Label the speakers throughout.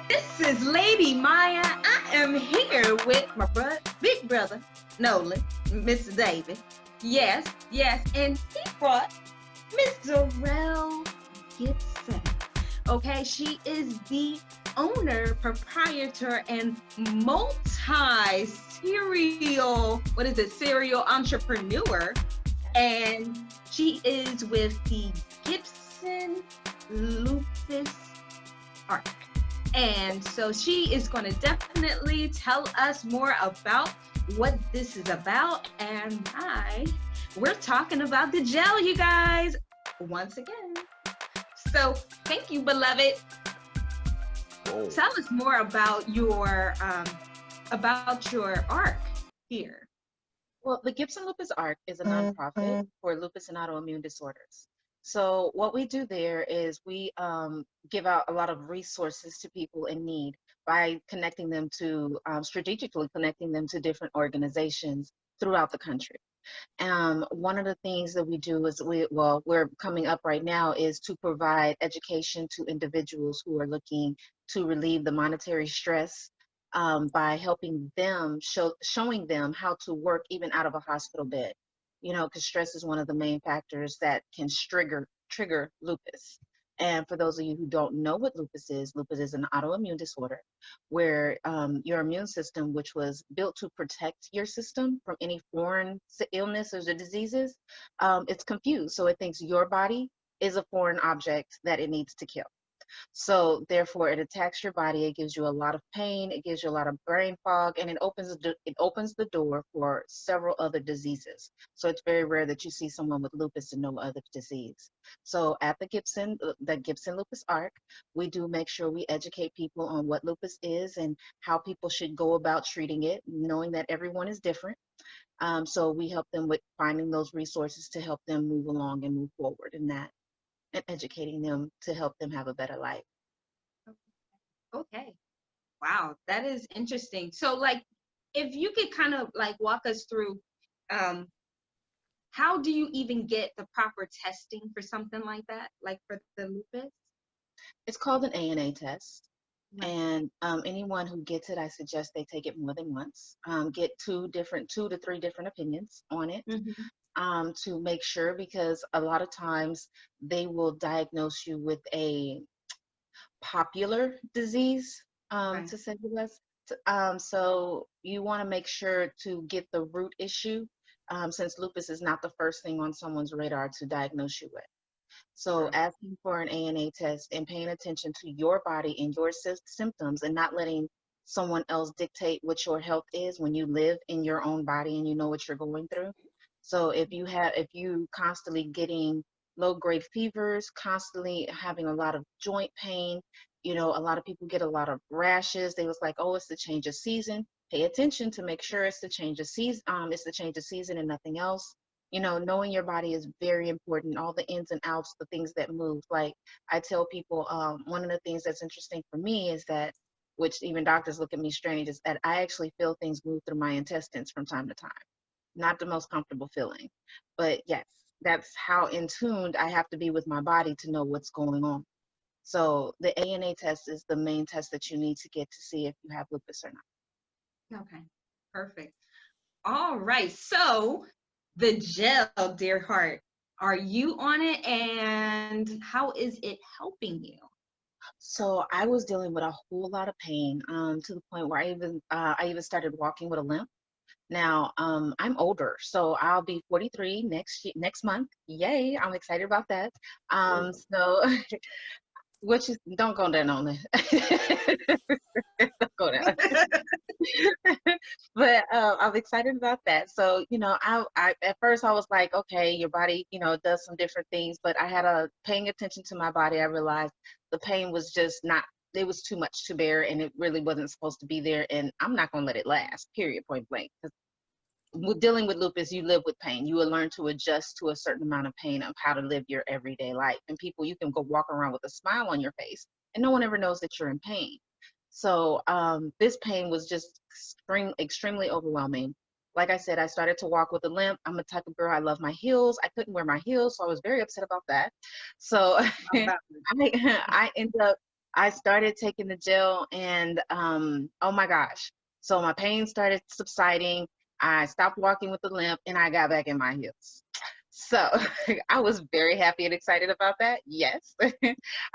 Speaker 1: This is Lady Myya. I am here with my big brother, Nolan, Mr. David. Yes, yes, and he brought Miss Zuriel Gibson. Okay, she is the owner, proprietor, and serial entrepreneur. And she is with the Gibson Lupus Art. And so she is going to definitely tell us more about what this is about. And we're talking about the gel, you guys, once again. So thank you, beloved. Whoa. Tell us more about your arc here.
Speaker 2: Well, the Gibson Lupus Arc is a nonprofit for lupus and autoimmune disorders. So what we do there is we give out a lot of resources to people in need by connecting them to, strategically connecting them to different organizations throughout the country. One of the things that we do is we're coming up right now is to provide education to individuals who are looking to relieve the monetary stress by helping them, showing them how to work even out of a hospital bed. You know, because stress is one of the main factors that can trigger lupus. And for those of you who don't know what lupus is an autoimmune disorder where your immune system, which was built to protect your system from any foreign illnesses or diseases, it's confused. So it thinks your body is a foreign object that it needs to kill. So therefore it attacks your body, it gives you a lot of pain, it gives you a lot of brain fog, and it opens the door for several other diseases. So it's very rare that you see someone with lupus and no other disease. So at the Gibson Lupus Arc, we do make sure we educate people on what lupus is and how people should go about treating it, knowing that everyone is different. So we help them with finding those resources to help them move along and move forward in that, and educating them to help them have a better life.
Speaker 1: Okay. Wow, that is interesting. So like, if you could kind of like walk us through, how do you even get the proper testing for something like that, like for the lupus?
Speaker 2: It's called an ANA test. Right. And anyone who gets it, I suggest they take it more than once. Get two to three different opinions on it. Mm-hmm. To make sure, because a lot of times they will diagnose you with a popular disease, right, to say the less. So you want to make sure to get the root issue, since lupus is not the first thing on someone's radar to diagnose you with. So asking for an ANA test and paying attention to your body and your symptoms, and not letting someone else dictate what your health is when you live in your own body and you know what you're going through. So if you constantly getting low-grade fevers, constantly having a lot of joint pain, you know, a lot of people get a lot of rashes. They was like, oh, it's the change of season. Pay attention to make sure it's the change of season. It's the change of season and nothing else. You know, knowing your body is very important. All the ins and outs, the things that move. Like I tell people, one of the things that's interesting for me is that, which even doctors look at me strange, is that I actually feel things move through my intestines from time to time. Not the most comfortable feeling, but yes, that's how in tuned I have to be with my body to know what's going on. So the ANA test is the main test that you need to get to see if you have lupus or
Speaker 1: not. Okay, perfect. All right, so the gel, dear heart, are you on it, and how is it helping you?
Speaker 2: So I was dealing with a whole lot of pain, to the point where I even started walking with a limp. Now, I'm older, so I'll be 43 next month. Yay, I'm excited about that. So which is, don't go down on it. Don't go down. But I'm excited about that. So, you know, I at first I was like, okay, your body, you know, does some different things, but I had paying attention to my body, I realized the pain was just not, it was too much to bear, and it really wasn't supposed to be there, and I'm not going to let it last, period, point blank. With dealing with lupus, you live with pain. You will learn to adjust to a certain amount of pain of how to live your everyday life. And people, you can go walk around with a smile on your face and no one ever knows that you're in pain. So this pain was just extremely overwhelming. Like I said, I started to walk with a limp. I'm a type of girl, I love my heels. I couldn't wear my heels, so I was very upset about that. So I ended up I started taking the gel and oh my gosh. So my pain started subsiding. I stopped walking with the limp and I got back in my heels. So I was very happy and excited about that. Yes.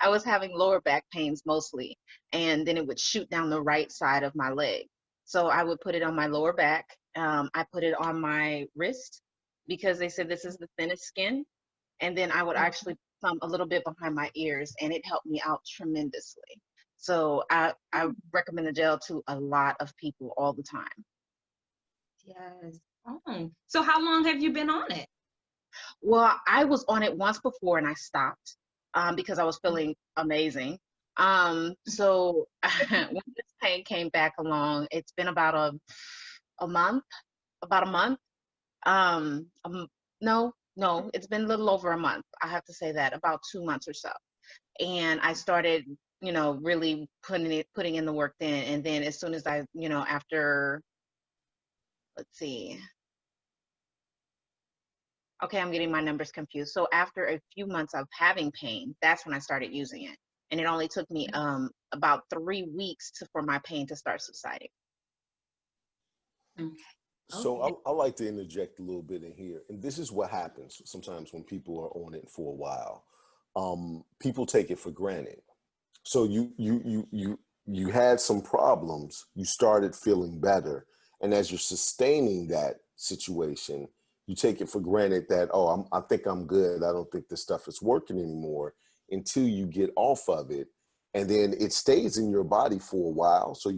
Speaker 2: I was having lower back pains mostly, and then it would shoot down the right side of my leg. So I would put it on my lower back. I put it on my wrist because they said this is the thinnest skin. And then I would actually thumb a little bit behind my ears, and it helped me out tremendously. So I recommend the gel to a lot of people all the time.
Speaker 1: Yes. Oh. So how long have you been on it?
Speaker 2: Well, I was on it once before and I stopped because I was feeling amazing. So when this pain came back along, it's been about a month, about a month. No, no, it's been a little over a month. I have to say that, about 2 months or so. And I started, really putting in the work then. And then as soon as after, let's see, okay, I'm getting my numbers confused. So after a few months of having pain, that's when I started using it. And it only took me about 3 weeks for my pain to start subsiding.
Speaker 1: Okay.
Speaker 3: So I like to interject a little bit in here. And this is what happens sometimes when people are on it for a while. People take it for granted. So you had some problems, you started feeling better. And as you're sustaining that situation, you take it for granted that, oh, I think I'm good. I don't think this stuff is working anymore, until you get off of it. And then it stays in your body for a while. So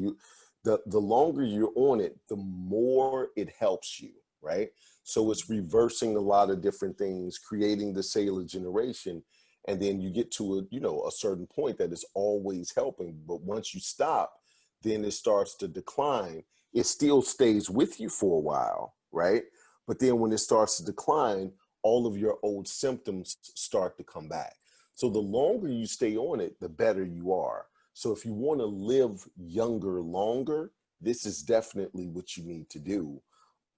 Speaker 3: the longer you're on it, the more it helps you, right? So it's reversing a lot of different things, creating the cellular generation. And then you get to a certain point that is always helping. But once you stop, then it starts to decline. It still stays with you for a while, right? But then when it starts to decline, all of your old symptoms start to come back. So the longer you stay on it, the better you are. So if you want to live younger, longer, this is definitely what you need to do.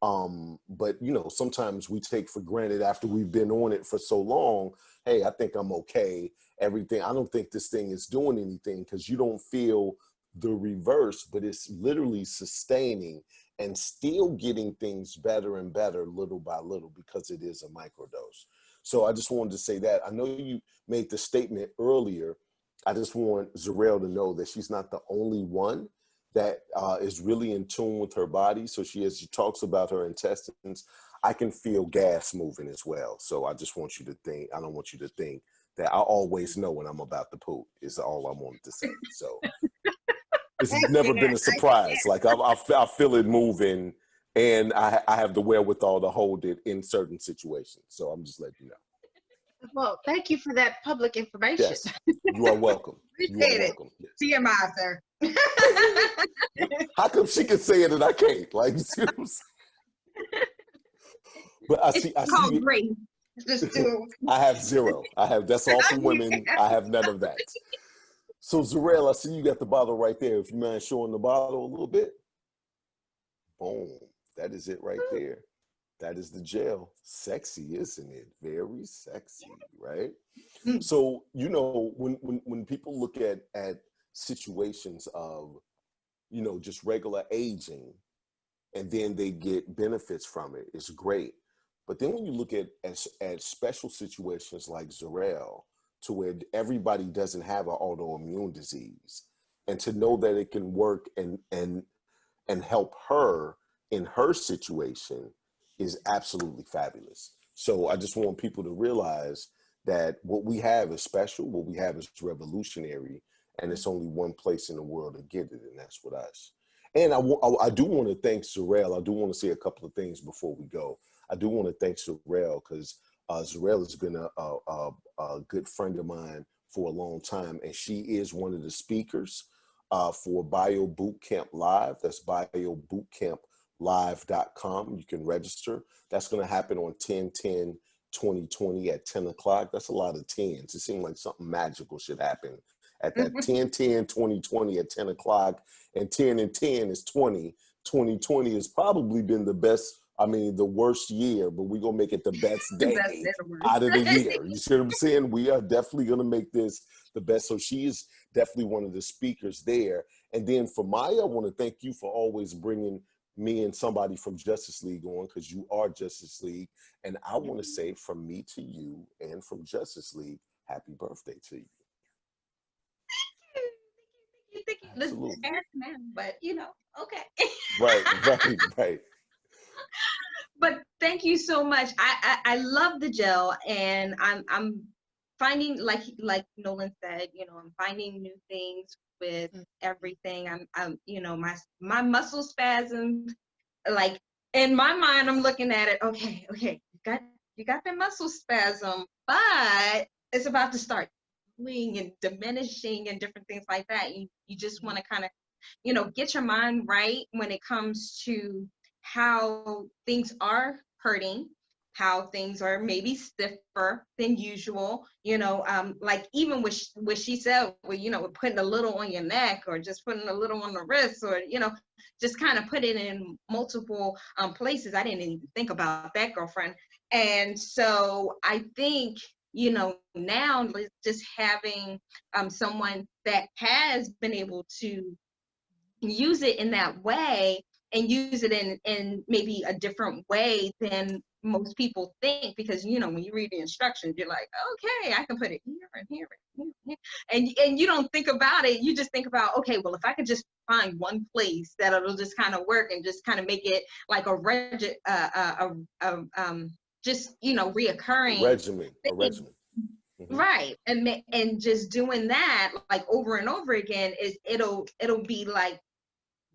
Speaker 3: But sometimes we take for granted after we've been on it for so long, hey, I think I'm okay. Everything, I don't think this thing is doing anything, because you don't feel the reverse, but it's literally sustaining and still getting things better and better little by little, because it is a microdose. So I just wanted to say that. I know you made the statement earlier. I just want Zuriel to know that she's not the only one that is really in tune with her body. So she talks about her intestines, I can feel gas moving as well. So I just want you to think, I don't want you to think that I always know when I'm about to poop, is all I wanted to say. So it's never been a surprise. Like I feel it moving, and I have the wherewithal to hold it in certain situations. So I'm just letting you know.
Speaker 2: Well, thank you for that public information.
Speaker 3: Yes, you are welcome. You are welcome.
Speaker 1: Yes. TMI, sir.
Speaker 3: How come she can say it and I can't? Like, but I see you.
Speaker 1: Great. Just do.
Speaker 3: I have zero. That's all for women. I have none of that. So Zuriel, I see you got the bottle right there. If you mind showing the bottle a little bit. Boom. That is it right there. That is the gel. Sexy, isn't it? Very sexy, right? So, when people look at situations of, just regular aging, and then they get benefits from it, it's great. But then when you look at special situations like Zuriel, to where everybody doesn't have an autoimmune disease, and to know that it can work and help her in her situation is absolutely fabulous. So I just want people to realize that what we have is special, what we have is revolutionary, and it's only one place in the world to get it, and that's with us. And I do want to thank Zuriel. I do want to say a couple of things before we go. I do want to thank Zuriel, because Zuriel has been a good friend of mine for a long time, and she is one of the speakers for Bio Bootcamp Live. That's biobootcamplive.com. You can register. That's going to happen on 10/10/2020 at 10 o'clock. That's a lot of tens. It seems like something magical should happen at that 10/10/2020 at 10 o'clock. And 10 and 10 is 20. 2020 has probably been the best I mean, the worst year, but we're gonna make it the best
Speaker 1: The
Speaker 3: day
Speaker 1: best day, the worst.
Speaker 3: out of the year. You see what I'm saying? We are definitely gonna make this the best. So she is definitely one of the speakers there. And then for Myya, I want to thank you for always bringing me and somebody from Justice League on, because you are Justice League. And I want to say from me to you and from Justice League, happy birthday to you.
Speaker 1: Thank you.
Speaker 3: Absolutely.
Speaker 1: Listen, now, but okay.
Speaker 3: Right.
Speaker 1: But thank you so much. I love the gel, and I'm finding, like Nolan said, I'm finding new things with everything. I'm my muscle spasms, like in my mind, I'm looking at it. Okay, you got the muscle spasm, but it's about to start healing and diminishing and different things like that. You just want to kind of get your mind right when it comes to how things are hurting, how things are maybe stiffer than usual, like even what she said, well, putting a little on your neck or just putting a little on the wrist, or, just kind of put it in multiple places. I didn't even think about that, girlfriend. And so I think, now just having someone that has been able to use it in that way and use it in maybe a different way than most people think, because when you read the instructions, you're like, okay, I can put it here and here and here, and you don't think about it. You just think about, okay, well, if I could just find one place that it'll just kind of work and just kind of make it like a just reoccurring
Speaker 3: A regimen.
Speaker 1: Mm-hmm. Right. And just doing that like over and over again it'll be like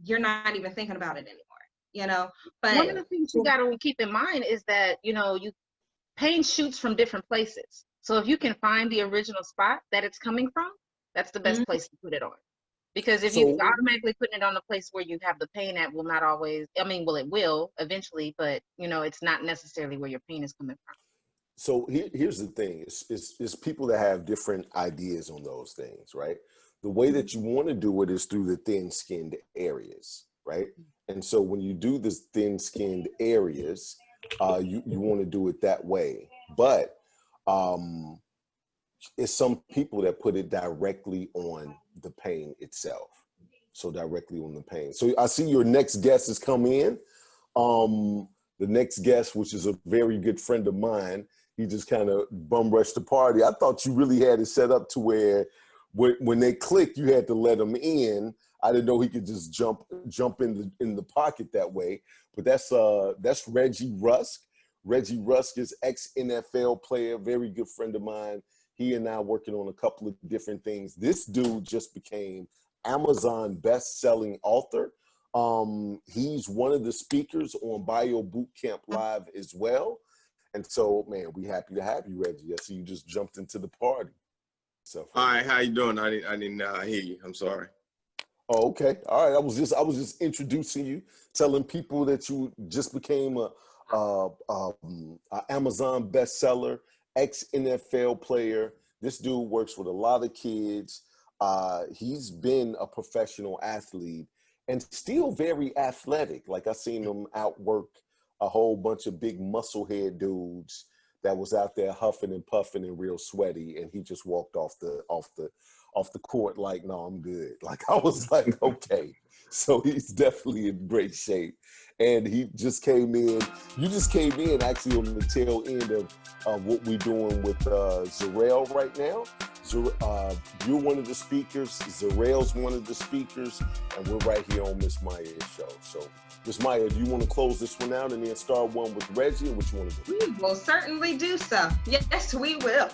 Speaker 1: you're not even thinking about it anymore, but
Speaker 2: one of the things you got to keep in mind is that pain shoots from different places. So if you can find the original spot that it's coming from, that's the best place to put it on. Because if you automatically put it on the place where you have the pain at, will not always, well, it will eventually, but it's not necessarily where your pain is coming from.
Speaker 3: So here's the thing, it's people that have different ideas on those things, right? The way that you want to do it is through the thin-skinned areas, right? And so when you do the thin-skinned areas, you want to do it that way. But it's some people that put it directly on the pain itself. So directly on the pain. So I see your next guest is coming in. The next guest, which is a very good friend of mine, he just kind of bum rushed the party. I thought you really had it set up to where when they click, you had to let him in. I didn't know he could just jump in the pocket that way. But that's Reggie Rusk. Reggie Rusk is ex-NFL player, very good friend of mine. He and I working on a couple of different things. This dude just became Amazon best-selling author. He's one of the speakers on Bio Bootcamp Live as well. And so, man, we happy to have you, Reggie. I see you just jumped into the party. So,
Speaker 4: hi, how you doing? I didn't hear you. I'm sorry.
Speaker 3: Oh, okay. All right. I was just introducing you, telling people that you just became a Amazon bestseller, ex-NFL player. This dude works with a lot of kids. He's been a professional athlete and still very athletic. Like I seen him outwork a whole bunch of big musclehead dudes that was out there huffing and puffing and real sweaty, and he just walked off the court like, no, I'm good. Like I was like, okay. So he's definitely in great shape. And he just came in. You just came in actually on the tail end of what we're doing with Zuriel right now. You're one of the speakers. Zuriel's one of the speakers, and we're right here on Miss Myya's show. So, Miss Myya, do you want to close this one out and then start one with Reggie, or what you want to do?
Speaker 1: We will certainly do so. Yes, we will.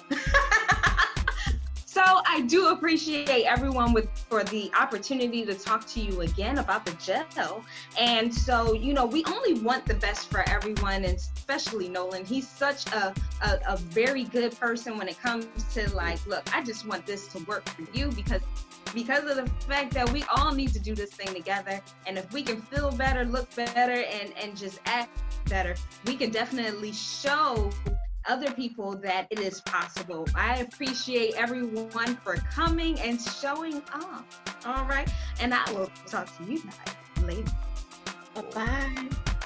Speaker 1: So I do appreciate everyone for the opportunity to talk to you again about the gel. And so, we only want the best for everyone, and especially Nolan. He's such a very good person when it comes to like, look, I just want this to work for you because of the fact that we all need to do this thing together. And if we can feel better, look better, and just act better, we can definitely show other people that it is possible. I appreciate everyone for coming and showing up. All right. And I will talk to you guys later. Bye-bye.